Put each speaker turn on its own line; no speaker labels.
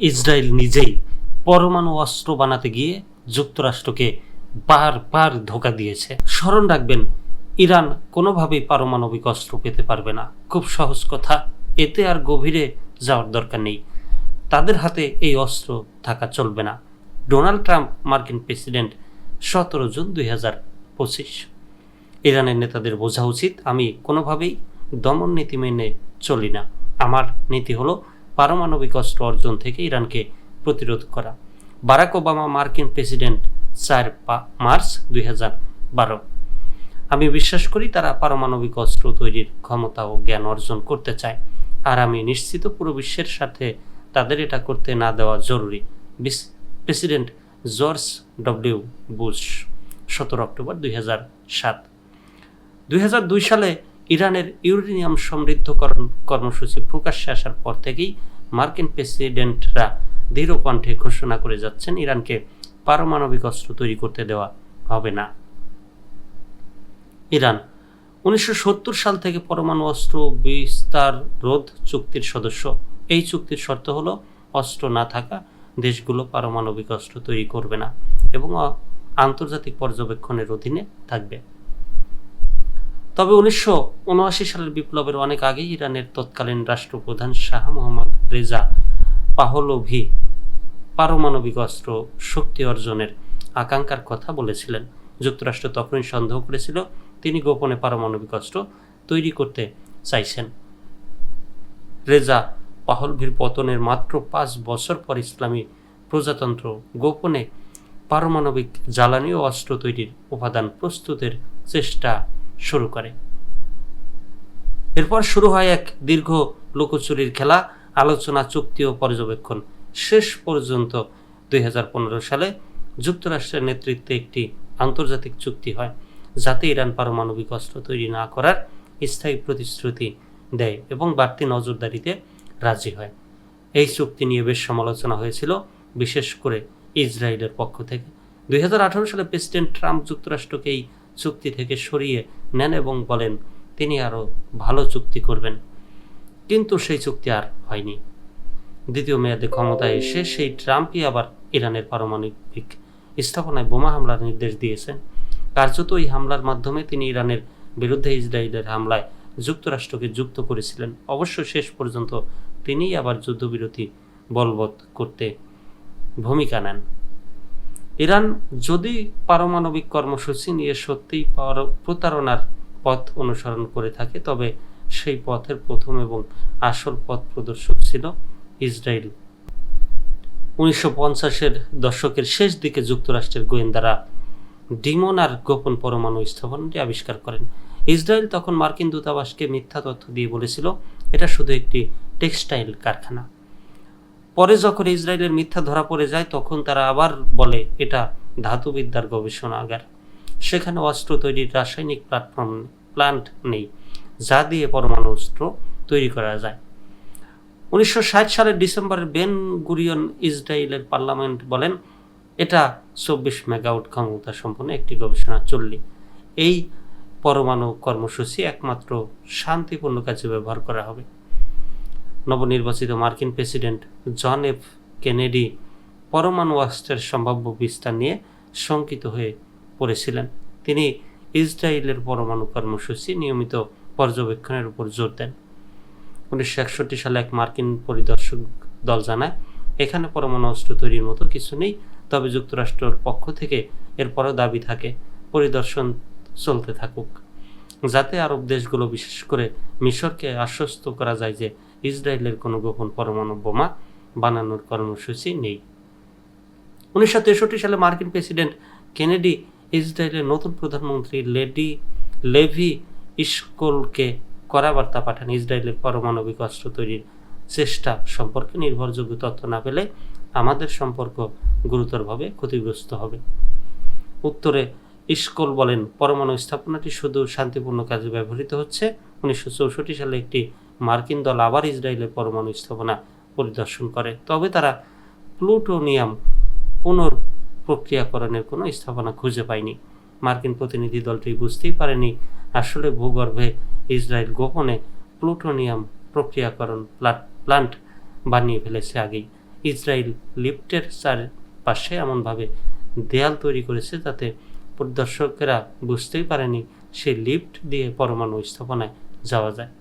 Israel নিজেই পরমাণু অস্ত্র বানাতে গিয়ে যুক্তরাষ্ট্রকে বারবার ধোঁকা দিয়েছে। স্মরণ রাখবেন, ইরান কোনোভাবেই পারমাণবিক অস্ত্র পেতে পারবে না। খুব সহজ কথা, এতে আর গভীরে যাওয়ার দরকার নেই। তাদের হাতে এই অস্ত্র থাকা চলবে না। ডোনাল্ড ট্রাম্প, মার্কিন প্রেসিডেন্ট, 17 জুন 2025। ইরানের নেতাদের বোঝা উচিত, আমি কোনোভাবেই দমন নীতি মেনে চলি না। আমার নীতি হলো পারমাণবিক অস্ত্র অর্জন থেকে ইরানকে প্রতিরোধ করা। বারাক ওবামা, মার্কিন প্রেসিডেন্ট, 4 মার্চ 2012। আমি বিশ্বাস করি তারা পারমাণবিক অস্ত্র তৈরির ক্ষমতা ও জ্ঞান অর্জন করতে চায়, আর আমি নিশ্চিত পুরো বিশ্বের সাথে তাদের এটা করতে না দেওয়া জরুরি। President George W Bush, 17 October 2007। 2002 সালে ইরানের ইউরেনিয়াম সমৃদ্ধকরণ কর্মসূচি প্রকাশ্যে আসার পর থেকেই মার্কিন প্রেসিডেন্টরা দৃঢ় কণ্ঠে ঘোষণা করে যাচ্ছেন, ইরানকে পারমাণবিক অস্ত্র তৈরি করতে দেওয়া হবে না। ইরান 1970 সাল থেকে পরমাণু অস্ত্র বিস্তার রোধ চুক্তির সদস্য। এই চুক্তির শর্ত হলো অস্ত্র না থাকা দেশগুলো পারমাণবিক অস্ত্র তৈরি করবে না এবং আন্তর্জাতিক পর্যবেক্ষণের অধীনে থাকবে। তবে 1979 সালের বিপ্লবের অনেক আগেই ইরানের তৎকালীন রাষ্ট্রপ্রধান শাহ মোহাম্মদ রেজা পাহলভি পারমাণবিক অস্ত্র শক্তি অর্জনের আকাঙ্ক্ষার কথা বলেছিলেন। যুক্তরাষ্ট্র তখনই সন্দেহ করেছিল তিনি গোপনে পারমাণবিক অস্ত্র তৈরি করতে চাইছেন। রেজা পাহলভির পতনের মাত্র 5 বছর পর ইসলামী প্রজাতন্ত্র গোপনে পারমাণবিক জ্বালানি ও অস্ত্র তৈরির উপাদান প্রস্তুতের চেষ্টা শুরু করে। এরপর শুরু হয় এক দীর্ঘ লুকোচুরির খেলা, আলোচনা, চুক্তি ও পর্যবেক্ষণ। শেষ পর্যন্ত 2015 সালে যুক্তরাষ্ট্রের নেতৃত্বে একটি আন্তর্জাতিক চুক্তি হয়, যাতে ইরান পারমাণবিক অস্ত্র তৈরি না করার স্থায়ী প্রতিশ্রুতি দেয় এবং বাড়তি নজরদারিতে রাজি হয়। এই চুক্তি নিয়ে বেশ সমালোচনা হয়েছিল, বিশেষ করে ইসরায়েলের পক্ষ থেকে। 2018 সালে প্রেসিডেন্ট ট্রাম্প যুক্তরাষ্ট্রকে এই চুক্তি থেকে সরিয়ে নেন এবং বলেন তিনি আরও ভালো চুক্তি করবেন, কিন্তু সেই চুক্তি আর হয়নি। দ্বিতীয় মেয়াদে ক্ষমতায় এসে সেই ট্রাম্পই আবার ইরানের পারমাণবিক স্থাপনায় বোমা হামলার নির্দেশ দিয়েছেন। কার্যত এই হামলার মাধ্যমে তিনি ইরানের বিরুদ্ধে ইসরায়েলের হামলায় যুক্তরাষ্ট্রকে যুক্ত করেছিলেন। অবশ্য শেষ পর্যন্ত তিনিই আবার যুদ্ধবিরতি বলবৎ করতে ভূমিকা নেন। ইরান যদি পারমাণবিক কর্মসূচি নিয়ে সত্যিই প্রতারণার পথ অনুসরণ করে থাকে, তবে সেই পথের প্রথম এবং আসল পথ প্রদর্শক ছিল ইসরায়েল। 1950-এর দশকের শেষ দিকে যুক্তরাষ্ট্রের গোয়েন্দারা ডিমোনার গোপন পরমাণু স্থাপনাটি আবিষ্কার করেন। ইসরায়েল তখন মার্কিন দূতাবাসকে মিথ্যা তথ্য দিয়ে বলেছিল এটা শুধু একটি টেক্সটাইল কারখানা। পরে যখন ইসরায়েলের মিথ্যা ধরা পড়ে যায়, তখন তারা আবার বলে এটা ধাতুবিদ্যার গবেষণাগার। সেখানে অস্ত্র তৈরির রাসায়নিক প্লান্ট নেই, যা দিয়ে পরমাণু অস্ত্র তৈরি করা যায়। 1960 সালের ডিসেম্বরে বেন গুরিয়ন ইসরায়েলের পার্লামেন্ট বলেন এটা 24 মেগাওয়াট ক্ষমতা সম্পন্ন একটি গবেষণা চুল্লি। এই পরমাণু কর্মসূচি একমাত্র শান্তিপূর্ণ কাজে ব্যবহার করা হবে। নবনির্বাচিত মার্কিন প্রেসিডেন্ট জন এফ কেনেডি পরমাণু অস্ত্রের সম্ভাব্য বিস্তার নিয়ে শঙ্কিত হয়ে পড়েছিলেন। তিনি ইসরায়েলের পরমাণু কর্মসূচি নিয়মিত পর্যবেক্ষণের উপর জোর দেন। 1961 সালে এক মার্কিন পরিদর্শক দল জানায় এখানে পরমাণু অস্ত্র তৈরির মতো কিছু নেই, তবে যুক্তরাষ্ট্রের পক্ষ থেকে এরপরও দাবি থাকে পরিদর্শন চলতে থাকুক, যাতে আরব দেশগুলো বিশেষ করে মিশরকে আশ্বস্ত করা যায় যে ইসরায়েলের কোনো গোপন পরমাণু বোমা বানানোর কর্মসূচি নেই। 1963 সালে মার্কিন প্রেসিডেন্ট কেনেডি ইসরায়েলের নতুন প্রধানমন্ত্রী লেভি ইশকোলকে কড়া বার্তা পাঠান, ইসরায়েলের পারমাণবিক অস্ত্র তৈরির চেষ্টা সম্পর্কে নির্ভরযোগ্য তথ্য না পেলে আমাদের সম্পর্ক গুরুতরভাবে ক্ষতিগ্রস্ত হবে। উত্তরে ইশকোল বলেন পরমাণু স্থাপনাটি শুধু শান্তিপূর্ণ কাজে ব্যবহৃত হচ্ছে। 1964 সালে একটি মার্কিন দল আবার ইসরায়েলের পরমাণু স্থাপনা পরিদর্শন করে, তবে তারা প্লুটোনিয়াম পুনঃপ্রক্রিয়াকরণের কোনো স্থাপনা খুঁজে পায়নি। মার্কিন প্রতিনিধি দলটি বুঝতেই পারেনি আসলে ভূগর্ভে ইসরায়েল গোপনে প্লুটোনিয়াম প্রক্রিয়াকরণ প্লান্ট বানিয়ে ফেলেছে আগেই। ইসরায়েল লিফটের চারপাশে এমনভাবে দেয়াল তৈরি করেছে যাতে পরিদর্শকেরা বুঝতেই পারেনি সেই লিফট দিয়ে পরমাণু স্থাপনায় যাওয়া যায়।